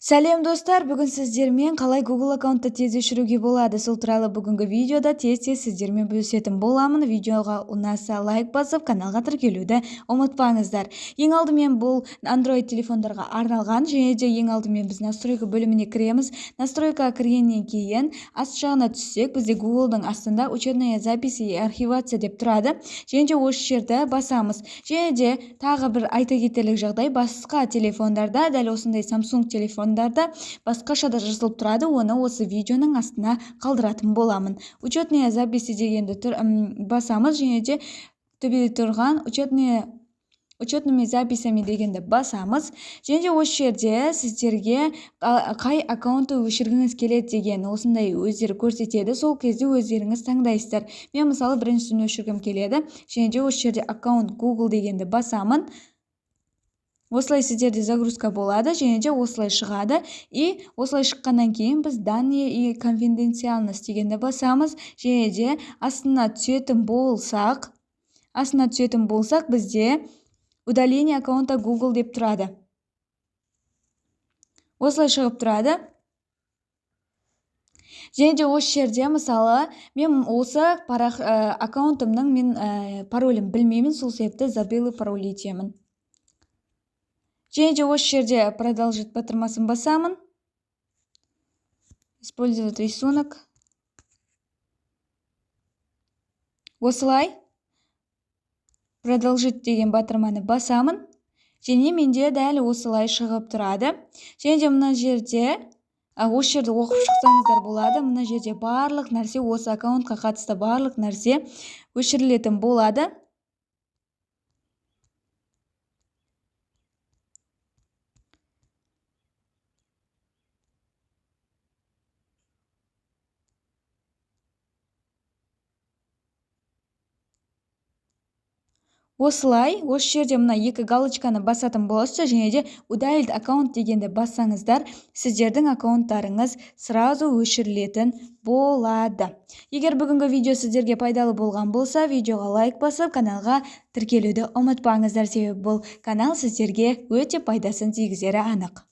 Сәлем достар, бүгін сіздермен қалай Google аккаунтты тез өшіруге болады, сол туралы бүгінгі видеода тез сіздермен бөлісетін боламын. Видеоға ұнаса лайк басып, каналға тіркелуді ұмытпаңыздар. Ең алдымен бұл Android телефондарға арналған, және де ең алдымен біз настройка бөліміне кіреміз. Настройка кіргеннен кейін аст жағына түссек, бізде Google'дың астында учетная запись и архивация деп тұрады. Және де осы жерді басамыз. Және де тағы бір айта кетерлік жағдай, басқа телефондарда, дәл осындай Samsung телефондарда басқаша да жазылып тұрады, оны осы видеоның астына қалдыратын боламын. Учетная записи дегенді басамыз, және де төбеде тұрған учетными записями дегенді басамыз. Және де осы жерде сіздерге қай аккаунтты өшіргіңіз келеді деген осындай өздері көрсетеді. Сол кезде өздеріңіз таңдайсыздар. Мен мысалы біріншісін өшіргім келеді. Және де осы жерде аккаунт Google дегенді басамын. Осылай сіздерде загрузка болады, және де осылай шығады. И осылай шыққаннан кейін біз данные и конфиденциальность дегенді басамыз. Және де астына түсетін болсақ, бізде удаление аккаунта Google деп тұрады. Осылай шығып тұрады. Және де осы жерде мысалы мен осы аккаунтымның паролін білмеймін, сол себепті забыл пароль етемін. Және де осы жерде продолжить батырмасын басамын. Использовать рисунок. Осылай продолжить деген батырманы басамын. Және менде дәл осылай шығып тұрады. Және де мына жерде осы жерді оқып шықсаңыздар болады. Мына жерде барлық нәрсе, осы аккаунтқа қатысты барлық нәрсе өшірілетін болады. Осылай, осы жерде мына екі галочканы басатын боласыздар, және де удалить аккаунт дегенді бассаңыздар, сіздердің аккаунттарыңыз сразу өшірілетін болады. Егер бүгінгі видео сіздерге пайдалы болған болса, видеоға лайк басып, каналға тіркелуді ұмытпаңыздар, себебі бұл канал сіздерге өте пайдасын тигізері анық.